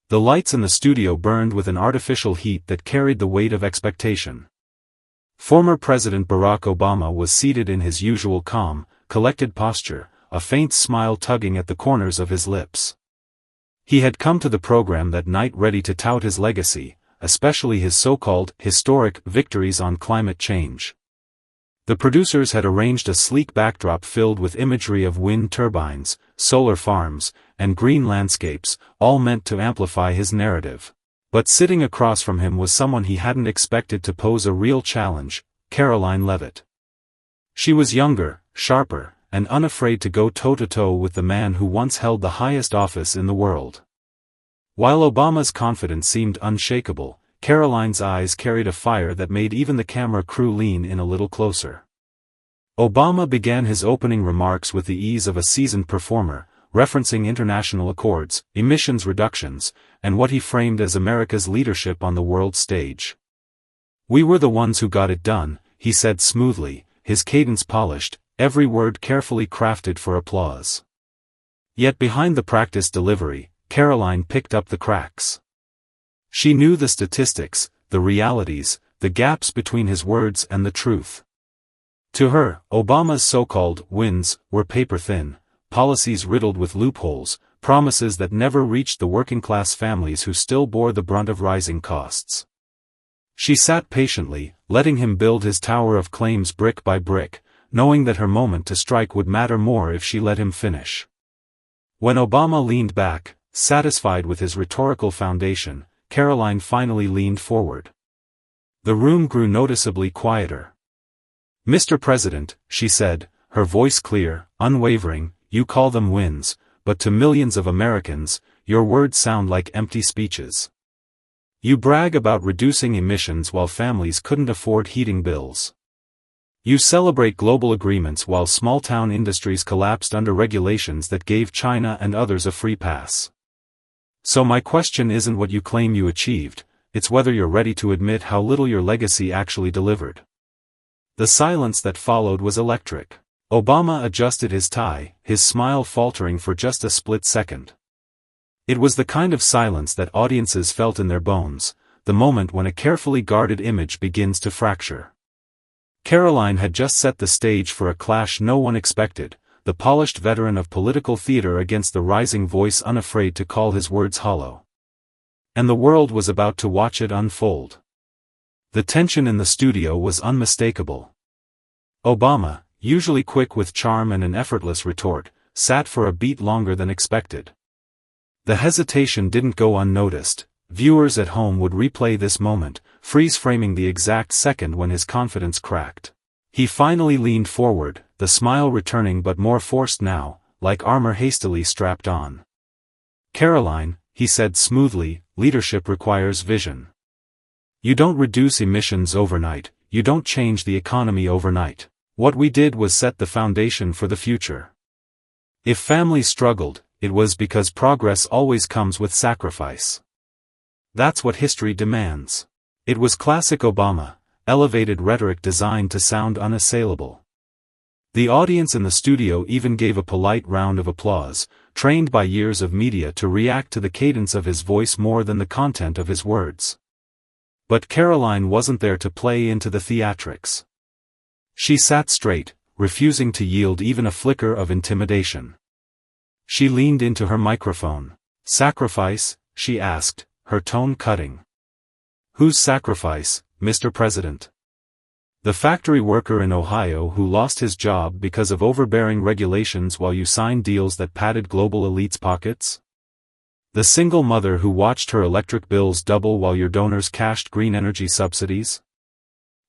The lights in the studio burned with an artificial heat that carried the weight of expectation. Former President Barack Obama was seated in his usual calm, collected posture, a faint smile tugging at the corners of his lips. He had come to the program that night ready to tout his legacy, especially his so-called historic victories on climate change. The producers had arranged a sleek backdrop filled with imagery of wind turbines, solar farms, and green landscapes, all meant to amplify his narrative. But sitting across from him was someone he hadn't expected to pose a real challenge, Karoline Leavitt. She was younger, sharper, and unafraid to go toe-to-toe with the man who once held the highest office in the world. While Obama's confidence seemed unshakable, Karoline's eyes carried a fire that made even the camera crew lean in a little closer. Obama began his opening remarks with the ease of a seasoned performer, referencing international accords, emissions reductions, and what he framed as America's leadership on the world stage. "We were the ones who got it done," he said smoothly, his cadence polished, every word carefully crafted for applause. Yet behind the practiced delivery, Karoline picked up the cracks. She knew the statistics, the realities, the gaps between his words and the truth. To her, Obama's so-called wins were paper-thin, policies riddled with loopholes, promises that never reached the working-class families who still bore the brunt of rising costs. She sat patiently, letting him build his tower of claims brick by brick, knowing that her moment to strike would matter more if she let him finish. When Obama leaned back, satisfied with his rhetorical foundation, Karoline finally leaned forward. The room grew noticeably quieter. "Mr. President," she said, her voice clear, unwavering, "you call them wins, but to millions of Americans, your words sound like empty speeches. You brag about reducing emissions while families couldn't afford heating bills. You celebrate global agreements while small-town industries collapsed under regulations that gave China and others a free pass. So my question isn't what you claim you achieved, it's whether you're ready to admit how little your legacy actually delivered." The silence that followed was electric. Obama adjusted his tie, his smile faltering for just a split second. It was the kind of silence that audiences felt in their bones, the moment when a carefully guarded image begins to fracture. Karoline had just set the stage for a clash no one expected, the polished veteran of political theater against the rising voice unafraid to call his words hollow. And the world was about to watch it unfold. The tension in the studio was unmistakable. Obama, usually quick with charm and an effortless retort, sat for a beat longer than expected. The hesitation didn't go unnoticed. Viewers at home would replay this moment, freeze-framing the exact second when his confidence cracked. He finally leaned forward, the smile returning but more forced now, like armor hastily strapped on. "Karoline," he said smoothly, "leadership requires vision. You don't reduce emissions overnight, you don't change the economy overnight. What we did was set the foundation for the future. If families struggled, it was because progress always comes with sacrifice. That's what history demands." It was classic Obama, elevated rhetoric designed to sound unassailable. The audience in the studio even gave a polite round of applause, trained by years of media to react to the cadence of his voice more than the content of his words. But Karoline wasn't there to play into the theatrics. She sat straight, refusing to yield even a flicker of intimidation. She leaned into her microphone. "Sacrifice?" she asked, her tone cutting. "Whose sacrifice, Mr. President? The factory worker in Ohio who lost his job because of overbearing regulations while you signed deals that padded global elites' pockets? The single mother who watched her electric bills double while your donors cashed green energy subsidies?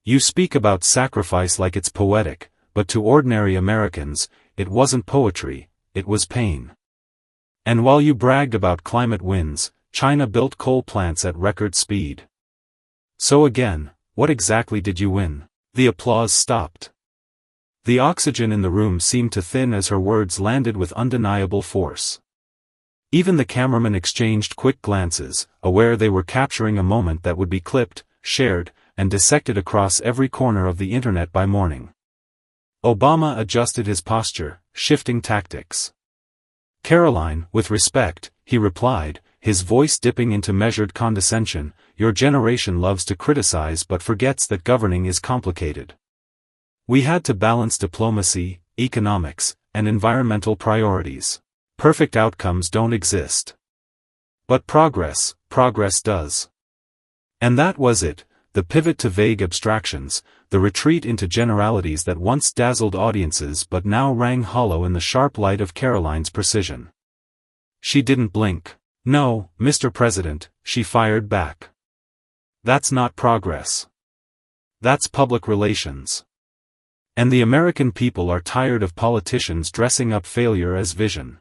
You speak about sacrifice like it's poetic, but to ordinary Americans, it wasn't poetry, it was pain. And while you bragged about climate wins, China built coal plants at record speed. So again, what exactly did you win?" The applause stopped. The oxygen in the room seemed to thin as her words landed with undeniable force. Even the cameramen exchanged quick glances, aware they were capturing a moment that would be clipped, shared, and dissected across every corner of the internet by morning. Obama adjusted his posture, shifting tactics. "Karoline, with respect," he replied, his voice dipping into measured condescension, "Your generation loves to criticize but forgets that governing is complicated. We had to balance diplomacy, economics, and environmental priorities. Perfect outcomes don't exist. But progress does." And that was it, the pivot to vague abstractions, the retreat into generalities that once dazzled audiences but now rang hollow in the sharp light of Karoline's precision. She didn't blink. "No, Mr. President," she fired back. "That's not progress. That's public relations. And the American people are tired of politicians dressing up failure as vision."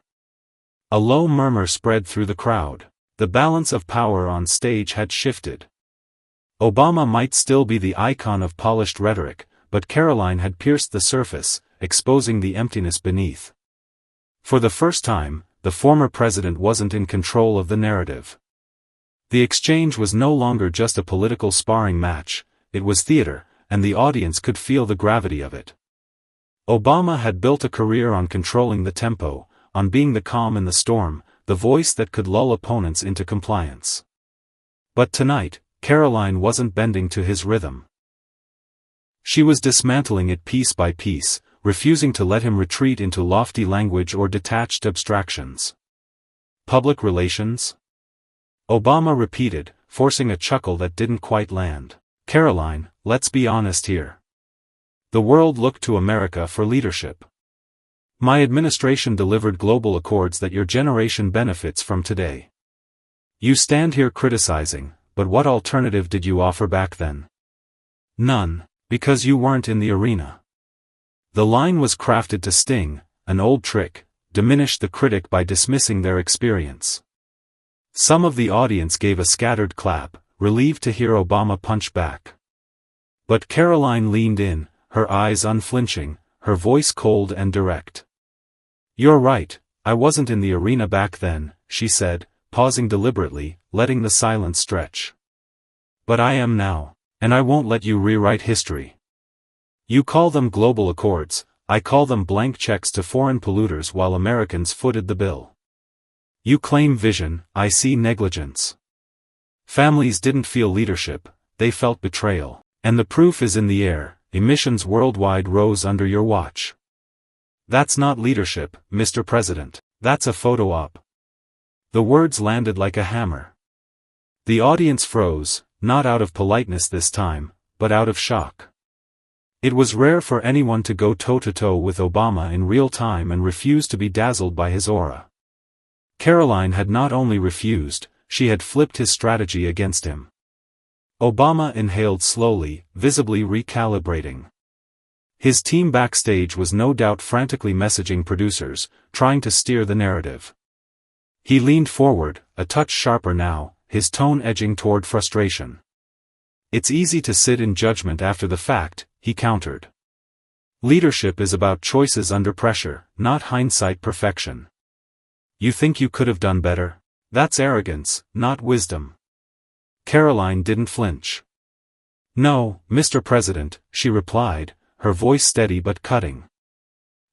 A low murmur spread through the crowd. The balance of power on stage had shifted. Obama might still be the icon of polished rhetoric, but Karoline had pierced the surface, exposing the emptiness beneath. For the first time, the former president wasn't in control of the narrative. The exchange was no longer just a political sparring match, it was theater, and the audience could feel the gravity of it. Obama had built a career on controlling the tempo, on being the calm in the storm, the voice that could lull opponents into compliance. But tonight, Karoline wasn't bending to his rhythm. She was dismantling it piece by piece, refusing to let him retreat into lofty language or detached abstractions. "Public relations?" Obama repeated, forcing a chuckle that didn't quite land. "Karoline, let's be honest here. The world looked to America for leadership. My administration delivered global accords that your generation benefits from today. You stand here criticizing, but what alternative did you offer back then? None, because you weren't in the arena." The line was crafted to sting, an old trick, diminish the critic by dismissing their experience. Some of the audience gave a scattered clap, relieved to hear Obama punch back. But Karoline leaned in, her eyes unflinching, her voice cold and direct. "You're right, I wasn't in the arena back then," she said, pausing deliberately, letting the silence stretch. "But I am now, and I won't let you rewrite history. You call them global accords, I call them blank checks to foreign polluters while Americans footed the bill. You claim vision, I see negligence. Families didn't feel leadership, they felt betrayal. And the proof is in the air, emissions worldwide rose under your watch. That's not leadership, Mr. President, that's a photo op." The words landed like a hammer. The audience froze, not out of politeness this time, but out of shock. It was rare for anyone to go toe-to-toe with Obama in real time and refuse to be dazzled by his aura. Karoline had not only refused, she had flipped his strategy against him. Obama inhaled slowly, visibly recalibrating. His team backstage was no doubt frantically messaging producers, trying to steer the narrative. He leaned forward, a touch sharper now, his tone edging toward frustration. "It's easy to sit in judgment after the fact," he countered. "Leadership is about choices under pressure, not hindsight perfection. You think you could have done better? That's arrogance, not wisdom." Karoline didn't flinch. "No, Mr. President," she replied, her voice steady but cutting.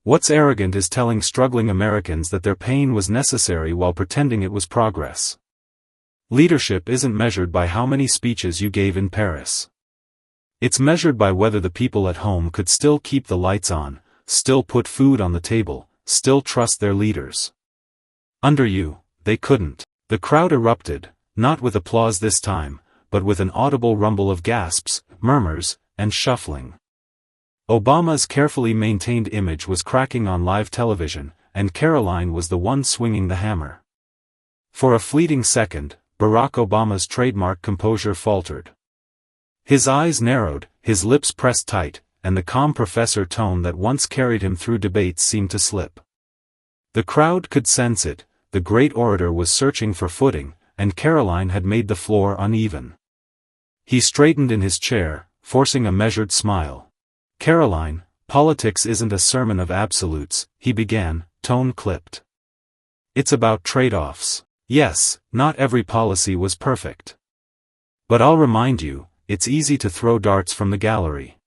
"What's arrogant is telling struggling Americans that their pain was necessary while pretending it was progress. Leadership isn't measured by how many speeches you gave in Paris. It's measured by whether the people at home could still keep the lights on, still put food on the table, still trust their leaders. Under you, they couldn't." The crowd erupted, not with applause this time, but with an audible rumble of gasps, murmurs, and shuffling. Obama's carefully maintained image was cracking on live television, and Karoline was the one swinging the hammer. For a fleeting second, Barack Obama's trademark composure faltered. His eyes narrowed, his lips pressed tight, and the calm professor tone that once carried him through debates seemed to slip. The crowd could sense it, the great orator was searching for footing, and Karoline had made the floor uneven. He straightened in his chair, forcing a measured smile. "Karoline, politics isn't a sermon of absolutes," he began, tone clipped. "It's about trade-offs. Yes, not every policy was perfect. But I'll remind you, it's easy to throw darts from the gallery.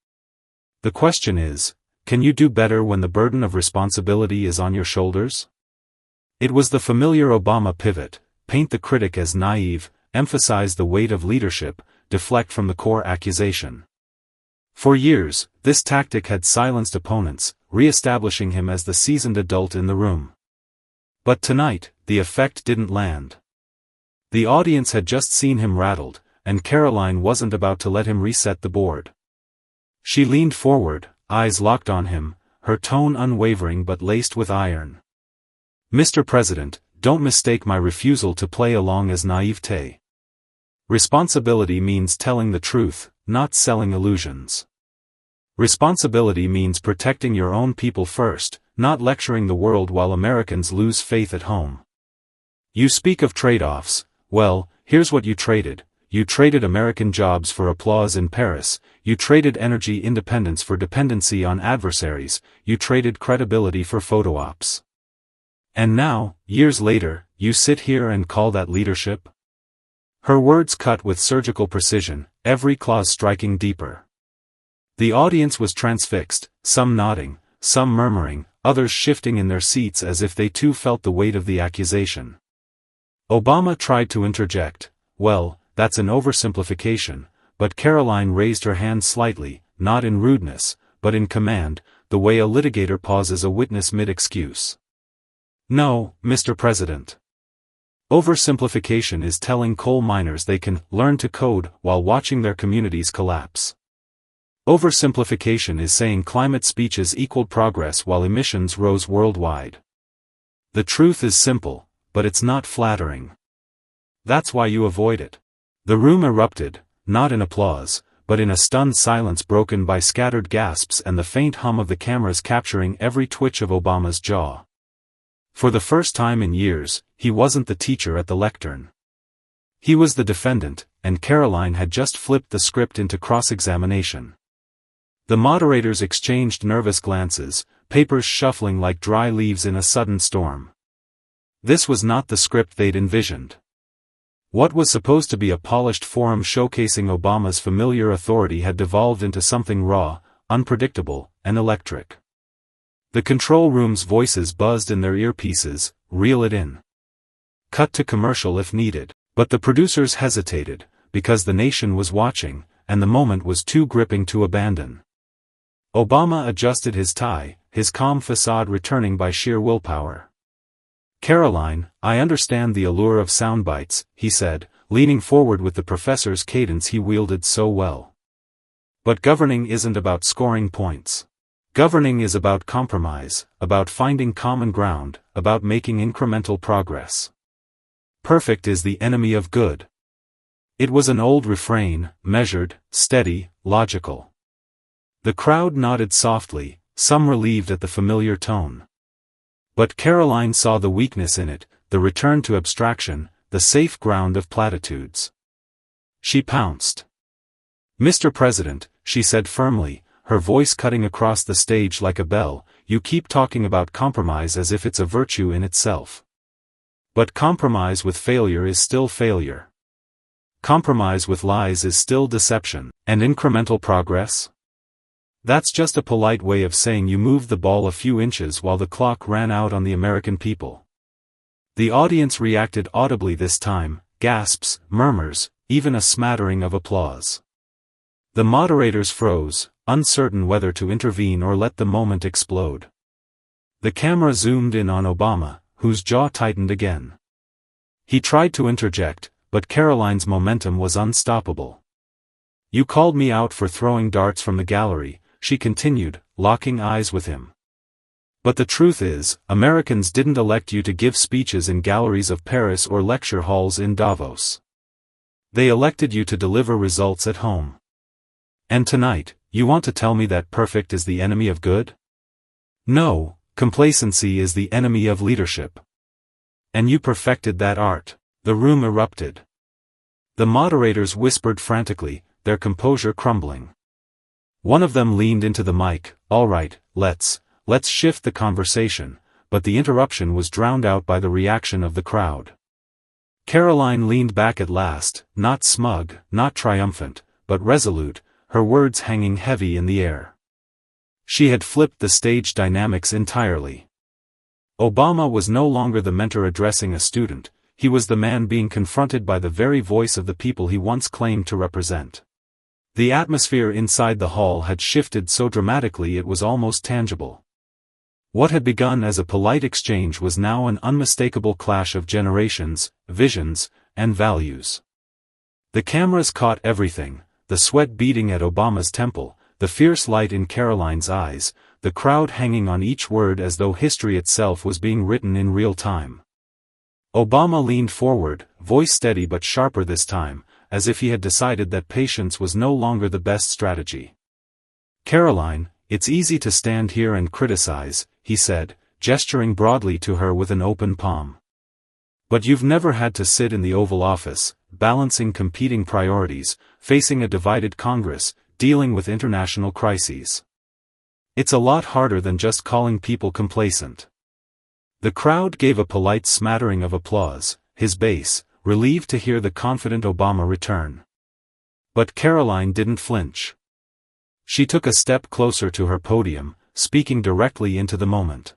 The question is, can you do better when the burden of responsibility is on your shoulders?" It was the familiar Obama pivot, paint the critic as naive, emphasize the weight of leadership, deflect from the core accusation. For years, this tactic had silenced opponents, re-establishing him as the seasoned adult in the room. But tonight, the effect didn't land. The audience had just seen him rattled, and Karoline wasn't about to let him reset the board. She leaned forward, eyes locked on him, her tone unwavering but laced with iron. "Mr. President, don't mistake my refusal to play along as naivete. Responsibility means telling the truth, not selling illusions. Responsibility means protecting your own people first, not lecturing the world while Americans lose faith at home. You speak of trade-offs. Well, here's what you traded. You traded American jobs for applause in Paris, you traded energy independence for dependency on adversaries, you traded credibility for photo ops. And now, years later, you sit here and call that leadership?" Her words cut with surgical precision, every clause striking deeper. The audience was transfixed, some nodding, some murmuring, others shifting in their seats as if they too felt the weight of the accusation. Obama tried to interject, "Well, that's an oversimplification," but Karoline raised her hand slightly, not in rudeness, but in command, the way a litigator pauses a witness mid-excuse. "No, Mr. President. Oversimplification is telling coal miners they can learn to code while watching their communities collapse. Oversimplification is saying climate speeches equaled progress while emissions rose worldwide. The truth is simple, but it's not flattering. That's why you avoid it." The room erupted, not in applause, but in a stunned silence broken by scattered gasps and the faint hum of the cameras capturing every twitch of Obama's jaw. For the first time in years, he wasn't the teacher at the lectern. He was the defendant, and Karoline had just flipped the script into cross-examination. The moderators exchanged nervous glances, papers shuffling like dry leaves in a sudden storm. This was not the script they'd envisioned. What was supposed to be a polished forum showcasing Obama's familiar authority had devolved into something raw, unpredictable, and electric. The control room's voices buzzed in their earpieces, "Reel it in. Cut to commercial if needed." But the producers hesitated, because the nation was watching, and the moment was too gripping to abandon. Obama adjusted his tie, his calm facade returning by sheer willpower. "Karoline, I understand the allure of soundbites," he said, leaning forward with the professor's cadence he wielded so well. "But governing isn't about scoring points. Governing is about compromise, about finding common ground, about making incremental progress. Perfect is the enemy of good." It was an old refrain, measured, steady, logical. The crowd nodded softly, some relieved at the familiar tone. But Karoline saw the weakness in it, the return to abstraction, the safe ground of platitudes. She pounced. "Mr. President," she said firmly, her voice cutting across the stage like a bell, "you keep talking about compromise as if it's a virtue in itself. But compromise with failure is still failure. Compromise with lies is still deception, and incremental progress? That's just a polite way of saying you moved the ball a few inches while the clock ran out on the American people." The audience reacted audibly this time, gasps, murmurs, even a smattering of applause. The moderators froze, uncertain whether to intervene or let the moment explode. The camera zoomed in on Obama, whose jaw tightened again. He tried to interject, but Karoline's momentum was unstoppable. "You called me out for throwing darts from the gallery," she continued, locking eyes with him. "But the truth is, Americans didn't elect you to give speeches in galleries of Paris or lecture halls in Davos. They elected you to deliver results at home. And tonight, you want to tell me that perfect is the enemy of good? No, complacency is the enemy of leadership. And you perfected that art." The room erupted. The moderators whispered frantically, their composure crumbling. One of them leaned into the mic, "All right, let's shift the conversation," but the interruption was drowned out by the reaction of the crowd. Karoline leaned back at last, not smug, not triumphant, but resolute, her words hanging heavy in the air. She had flipped the stage dynamics entirely. Obama was no longer the mentor addressing a student, he was the man being confronted by the very voice of the people he once claimed to represent. The atmosphere inside the hall had shifted so dramatically it was almost tangible. What had begun as a polite exchange was now an unmistakable clash of generations, visions, and values. The cameras caught everything, the sweat beading at Obama's temple, the fierce light in Karoline's eyes, the crowd hanging on each word as though history itself was being written in real time. Obama leaned forward, voice steady but sharper this time, as if he had decided that patience was no longer the best strategy. "Karoline, it's easy to stand here and criticize," he said, gesturing broadly to her with an open palm. "But you've never had to sit in the Oval Office, balancing competing priorities, facing a divided Congress, dealing with international crises. It's a lot harder than just calling people complacent." The crowd gave a polite smattering of applause, his base, relieved to hear the confident Obama return. But Karoline didn't flinch. She took a step closer to her podium, speaking directly into the moment.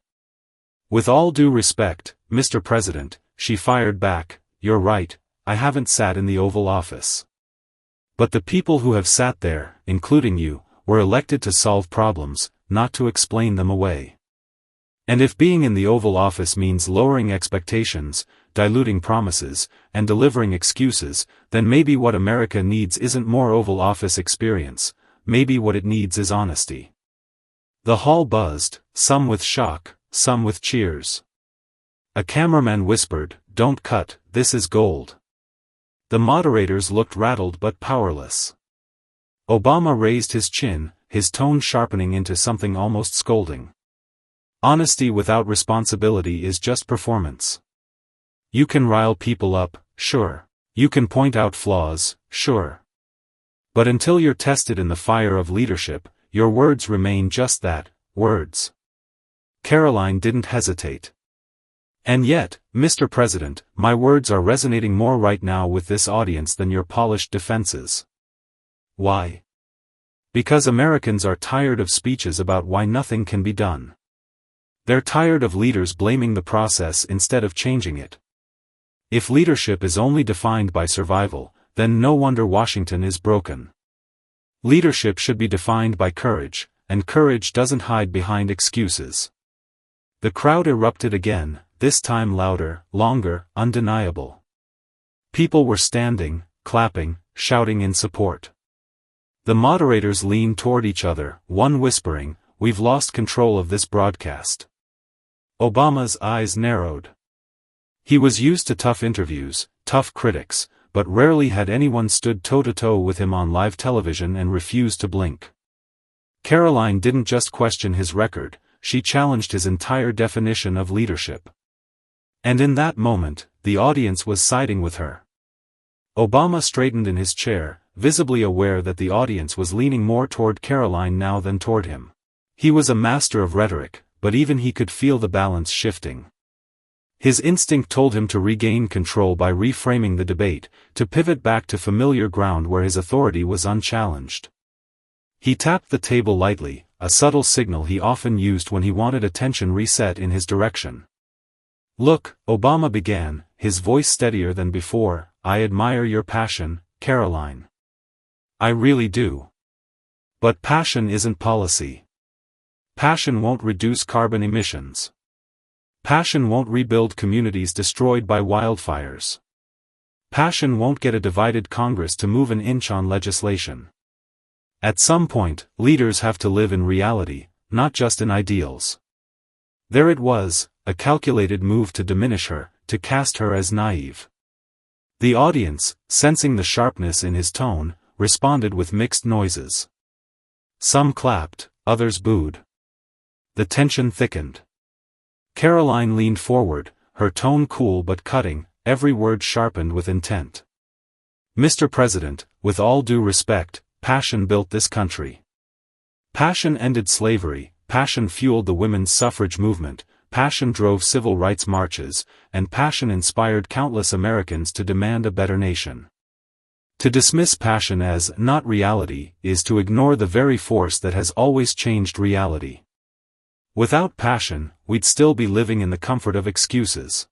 "With all due respect, Mr. President," she fired back, "you're right, I haven't sat in the Oval Office. But the people who have sat there, including you, were elected to solve problems, not to explain them away. And if being in the Oval Office means lowering expectations, diluting promises, and delivering excuses, then maybe what America needs isn't more Oval Office experience, maybe what it needs is honesty." The hall buzzed, some with shock, some with cheers. A cameraman whispered, "Don't cut, this is gold." The moderators looked rattled but powerless. Obama raised his chin, his tone sharpening into something almost scolding. "Honesty without responsibility is just performance. You can rile people up, sure. You can point out flaws, sure. But until you're tested in the fire of leadership, your words remain just that, words." Karoline didn't hesitate. "And yet, Mr. President, my words are resonating more right now with this audience than your polished defenses." "Why?" "Because Americans are tired of speeches about why nothing can be done. They're tired of leaders blaming the process instead of changing it. If leadership is only defined by survival, then no wonder Washington is broken. Leadership should be defined by courage, and courage doesn't hide behind excuses." The crowd erupted again, this time louder, longer, undeniable. People were standing, clapping, shouting in support. The moderators leaned toward each other, one whispering, "We've lost control of this broadcast." Obama's eyes narrowed. He was used to tough interviews, tough critics, but rarely had anyone stood toe-to-toe with him on live television and refused to blink. Karoline didn't just question his record, she challenged his entire definition of leadership. And in that moment, the audience was siding with her. Obama straightened in his chair, visibly aware that the audience was leaning more toward Karoline now than toward him. He was a master of rhetoric, but even he could feel the balance shifting. His instinct told him to regain control by reframing the debate, to pivot back to familiar ground where his authority was unchallenged. He tapped the table lightly, a subtle signal he often used when he wanted attention reset in his direction. "Look," Obama began, his voice steadier than before, "I admire your passion, Karoline. I really do. But passion isn't policy. Passion won't reduce carbon emissions. Passion won't rebuild communities destroyed by wildfires. Passion won't get a divided Congress to move an inch on legislation. At some point, leaders have to live in reality, not just in ideals." There it was, a calculated move to diminish her, to cast her as naive. The audience, sensing the sharpness in his tone, responded with mixed noises. Some clapped, others booed. The tension thickened. Karoline leaned forward, her tone cool but cutting, every word sharpened with intent. "Mr. President, with all due respect, passion built this country. Passion ended slavery, passion fueled the women's suffrage movement, passion drove civil rights marches, and passion inspired countless Americans to demand a better nation. To dismiss passion as not reality is to ignore the very force that has always changed reality. Without passion, we'd still be living in the comfort of excuses."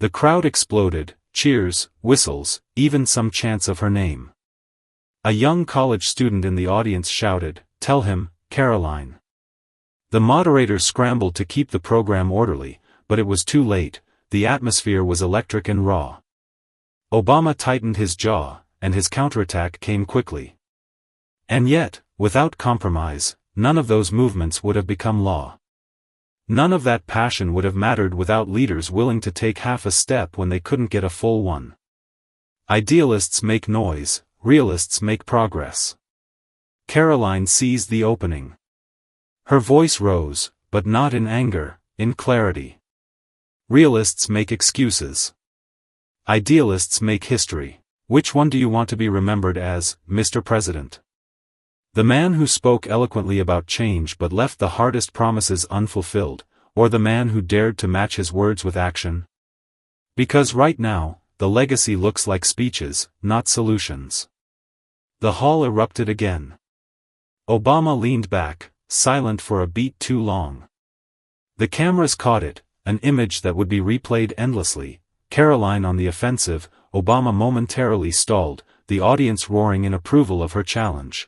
The crowd exploded, cheers, whistles, even some chants of her name. A young college student in the audience shouted, "Tell him, Karoline." The moderators scrambled to keep the program orderly, but it was too late. The atmosphere was electric and raw. Obama tightened his jaw, and his counterattack came quickly. And yet, without compromise, none of those movements would have become law. None of that passion would have mattered without leaders willing to take half a step when they couldn't get a full one. Idealists make noise, realists make progress. Karoline seized the opening. Her voice rose, but not in anger, in clarity. Realists make excuses. Idealists make history. Which one do you want to be remembered as, Mr. President? The man who spoke eloquently about change but left the hardest promises unfulfilled, or the man who dared to match his words with action? Because right now, the legacy looks like speeches, not solutions. The hall erupted again. Obama leaned back, silent for a beat too long. The cameras caught it, an image that would be replayed endlessly. Karoline on the offensive, Obama momentarily stalled, the audience roaring in approval of her challenge.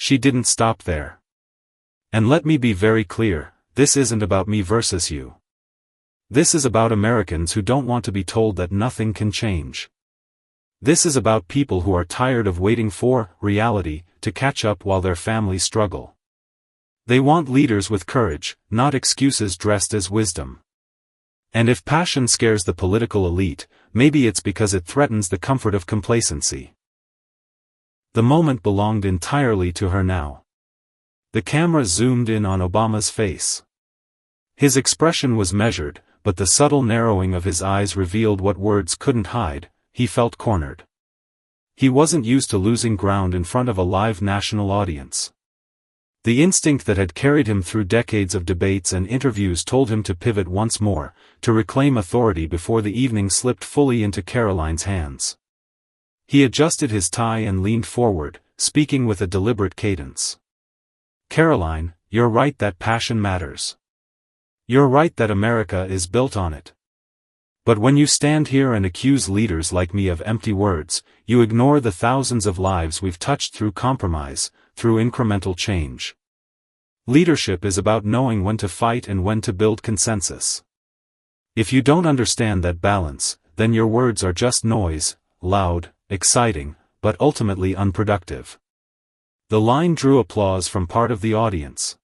She didn't stop there. And let me be very clear, this isn't about me versus you. This is about Americans who don't want to be told that nothing can change. This is about people who are tired of waiting for reality to catch up while their families struggle. They want leaders with courage, not excuses dressed as wisdom. And if passion scares the political elite, maybe it's because it threatens the comfort of complacency. The moment belonged entirely to her now. The camera zoomed in on Obama's face. His expression was measured, but the subtle narrowing of his eyes revealed what words couldn't hide. He felt cornered. He wasn't used to losing ground in front of a live national audience. The instinct that had carried him through decades of debates and interviews told him to pivot once more, to reclaim authority before the evening slipped fully into Karoline's hands. He adjusted his tie and leaned forward, speaking with a deliberate cadence. Karoline, you're right that passion matters. You're right that America is built on it. But when you stand here and accuse leaders like me of empty words, you ignore the thousands of lives we've touched through compromise, through incremental change. Leadership is about knowing when to fight and when to build consensus. If you don't understand that balance, then your words are just noise, loud, exciting, but ultimately unproductive. The line drew applause from part of the audience.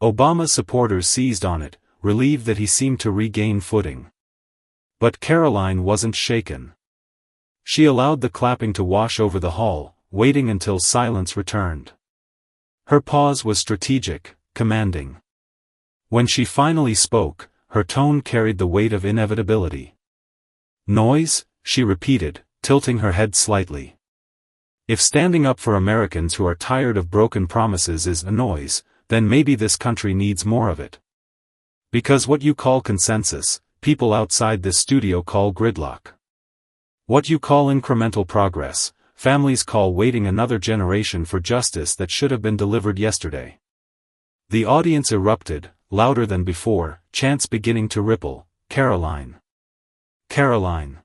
Obama's supporters seized on it, relieved that he seemed to regain footing. But Karoline wasn't shaken. She allowed the clapping to wash over the hall, waiting until silence returned. Her pause was strategic, commanding. When she finally spoke, her tone carried the weight of inevitability. Noise, she repeated, tilting her head slightly. If standing up for Americans who are tired of broken promises is a noise, then maybe this country needs more of it. Because what you call consensus, people outside this studio call gridlock. What you call incremental progress, families call waiting another generation for justice that should have been delivered yesterday. The audience erupted, louder than before, chants beginning to ripple, Karoline. Karoline.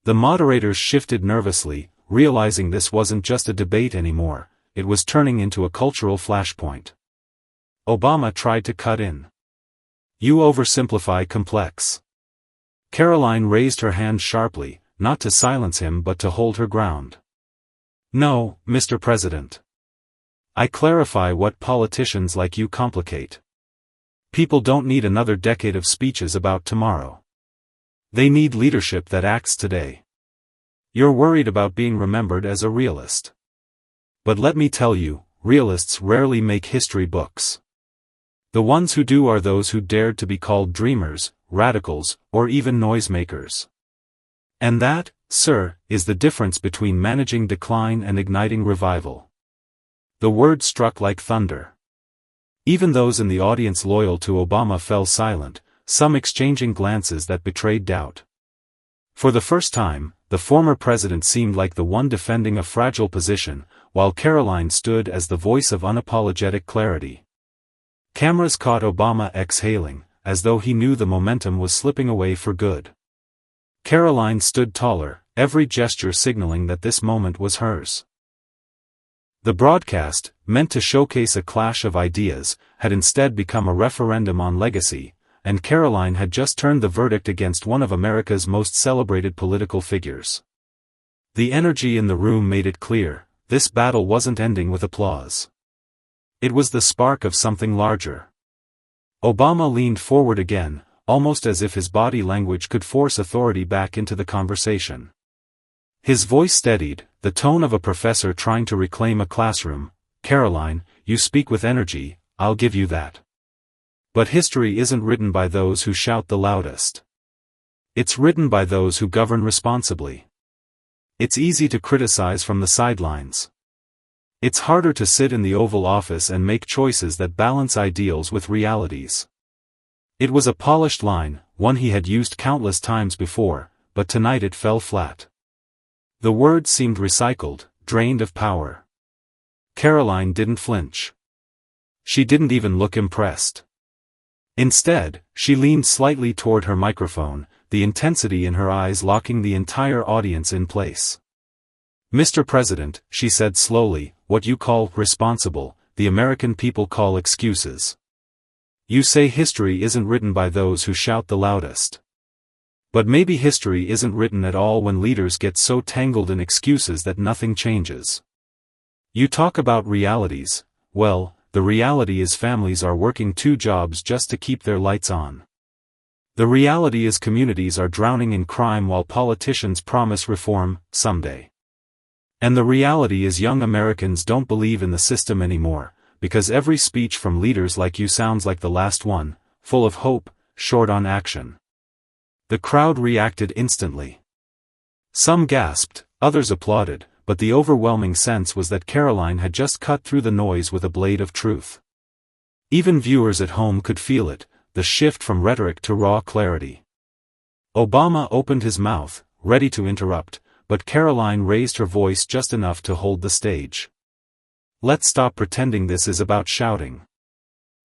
The moderators shifted nervously, realizing this wasn't just a debate anymore, it was turning into a cultural flashpoint. Obama tried to cut in. You oversimplify complex. Karoline raised her hand sharply, not to silence him but to hold her ground. No, Mr. President. I clarify what politicians like you complicate. People don't need another decade of speeches about tomorrow. They need leadership that acts today. You're worried about being remembered as a realist. But let me tell you, realists rarely make history books. The ones who do are those who dared to be called dreamers, radicals, or even noisemakers. And that, sir, is the difference between managing decline and igniting revival. The word struck like thunder. Even those in the audience loyal to Obama fell silent, some exchanging glances that betrayed doubt. For the first time, the former president seemed like the one defending a fragile position, while Karoline stood as the voice of unapologetic clarity. Cameras caught Obama exhaling, as though he knew the momentum was slipping away for good. Karoline stood taller, every gesture signaling that this moment was hers. The broadcast, meant to showcase a clash of ideas, had instead become a referendum on legacy, and Karoline had just turned the verdict against one of America's most celebrated political figures. The energy in the room made it clear, this battle wasn't ending with applause. It was the spark of something larger. Obama leaned forward again, almost as if his body language could force authority back into the conversation. His voice steadied, the tone of a professor trying to reclaim a classroom. "Karoline, you speak with energy, I'll give you that. But history isn't written by those who shout the loudest. It's written by those who govern responsibly. It's easy to criticize from the sidelines. It's harder to sit in the Oval Office and make choices that balance ideals with realities." It was a polished line, one he had used countless times before, but tonight it fell flat. The words seemed recycled, drained of power. Karoline didn't flinch. She didn't even look impressed. Instead, she leaned slightly toward her microphone, the intensity in her eyes locking the entire audience in place. "Mr. President," she said slowly, "what you call responsible, the American people call excuses. You say history isn't written by those who shout the loudest. But maybe history isn't written at all when leaders get so tangled in excuses that nothing changes. You talk about realities. Well, the reality is families are working 2 jobs just to keep their lights on. The reality is communities are drowning in crime while politicians promise reform, someday. And the reality is young Americans don't believe in the system anymore, because every speech from leaders like you sounds like the last one, full of hope, short on action." The crowd reacted instantly. Some gasped, others applauded, but the overwhelming sense was that Karoline had just cut through the noise with a blade of truth. Even viewers at home could feel it, the shift from rhetoric to raw clarity. Obama opened his mouth, ready to interrupt, but Karoline raised her voice just enough to hold the stage. "Let's stop pretending this is about shouting.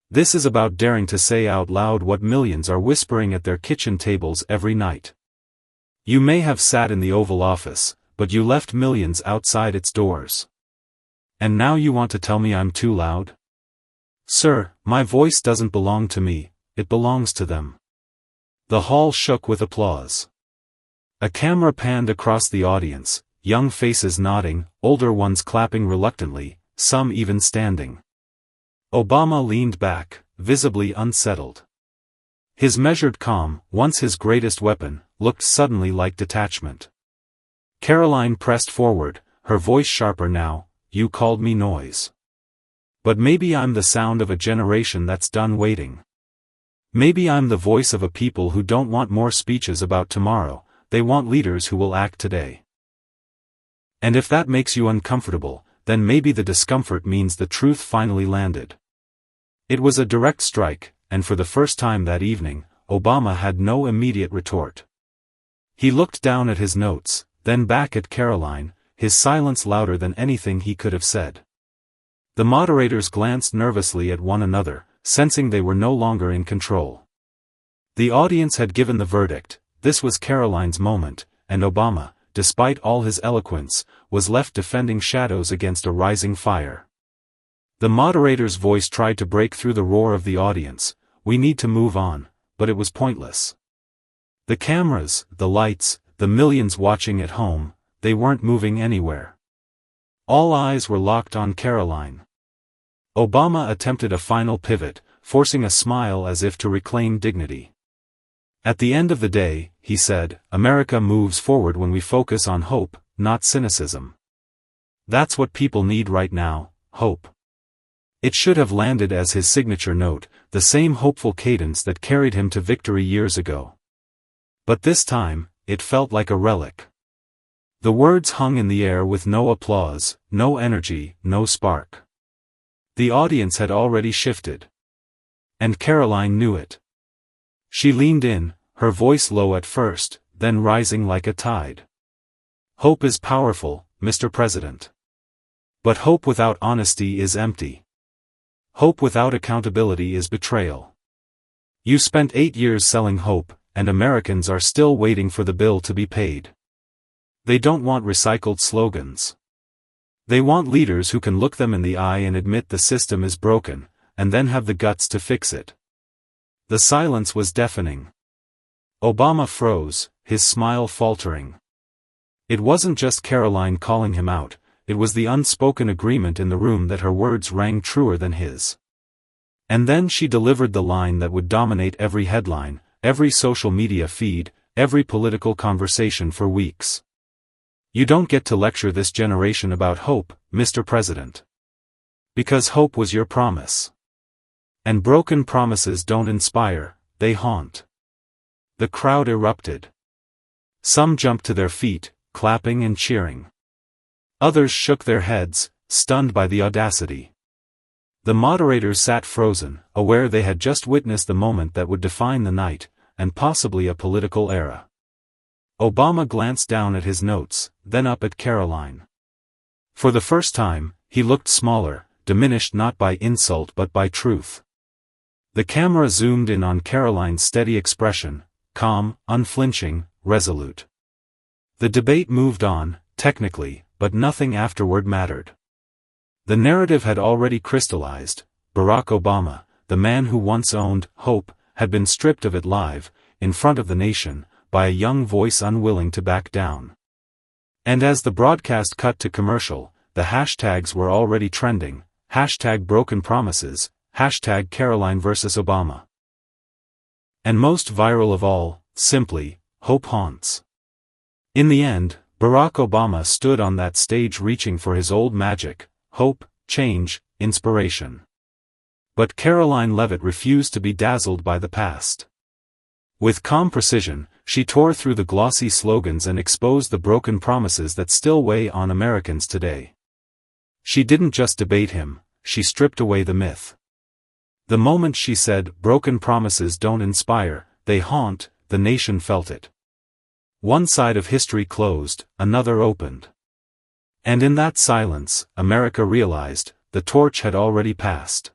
This is about daring to say out loud what millions are whispering at their kitchen tables every night. You may have sat in the Oval Office, but you left millions outside its doors. And now you want to tell me I'm too loud? Sir, my voice doesn't belong to me, it belongs to them." The hall shook with applause. A camera panned across the audience, young faces nodding, older ones clapping reluctantly, some even standing. Obama leaned back, visibly unsettled. His measured calm, once his greatest weapon, looked suddenly like detachment. Karoline pressed forward, her voice sharper now. "You called me noise. But maybe I'm the sound of a generation that's done waiting. Maybe I'm the voice of a people who don't want more speeches about tomorrow, they want leaders who will act today. And if that makes you uncomfortable, then maybe the discomfort means the truth finally landed." It was a direct strike, and for the first time that evening, Obama had no immediate retort. He looked down at his notes, then back at Karoline, his silence louder than anything he could have said. The moderators glanced nervously at one another, sensing they were no longer in control. The audience had given the verdict, this was Karoline's moment, and Obama, despite all his eloquence, was left defending shadows against a rising fire. The moderator's voice tried to break through the roar of the audience. "We need to move on," but it was pointless. The cameras, the lights, the millions watching at home, they weren't moving anywhere. All eyes were locked on Karoline. Obama attempted a final pivot, forcing a smile as if to reclaim dignity. "At the end of the day," he said, "America moves forward when we focus on hope, not cynicism. That's what people need right now, hope." It should have landed as his signature note, the same hopeful cadence that carried him to victory years ago. But this time, it felt like a relic. The words hung in the air with no applause, no energy, no spark. The audience had already shifted. And Karoline knew it. She leaned in, her voice low at first, then rising like a tide. "Hope is powerful, Mr. President. But hope without honesty is empty. Hope without accountability is betrayal. You spent 8 years selling hope, and Americans are still waiting for the bill to be paid. They don't want recycled slogans. They want leaders who can look them in the eye and admit the system is broken, and then have the guts to fix it. The silence was deafening. Obama froze, his smile faltering. It wasn't just Karoline calling him out, it was the unspoken agreement in the room that her words rang truer than his. And then she delivered the line that would dominate every headline, every social media feed, every political conversation for weeks. You don't get to lecture this generation about hope, Mr. President. Because hope was your promise. And broken promises don't inspire, they haunt. The crowd erupted. Some jumped to their feet, clapping and cheering. Others shook their heads, stunned by the audacity. The moderators sat frozen, aware they had just witnessed the moment that would define the night, and possibly a political era. Obama glanced down at his notes, then up at Karoline. For the first time, he looked smaller, diminished not by insult but by truth. The camera zoomed in on Karoline's steady expression, calm, unflinching, resolute. The debate moved on, technically, but nothing afterward mattered. The narrative had already crystallized. Barack Obama, the man who once owned hope, had been stripped of it live, in front of the nation, by a young voice unwilling to back down. And as the broadcast cut to commercial, the hashtags were already trending, #broken promises, #Karoline versus Obama. And most viral of all, simply, hope haunts. In the end, Barack Obama stood on that stage reaching for his old magic, hope, change, inspiration. But Karoline Leavitt refused to be dazzled by the past. With calm precision, she tore through the glossy slogans and exposed the broken promises that still weigh on Americans today. She didn't just debate him, she stripped away the myth. The moment she said, "Broken promises don't inspire, they haunt," the nation felt it. One side of history closed, another opened. And in that silence, America realized, the torch had already passed.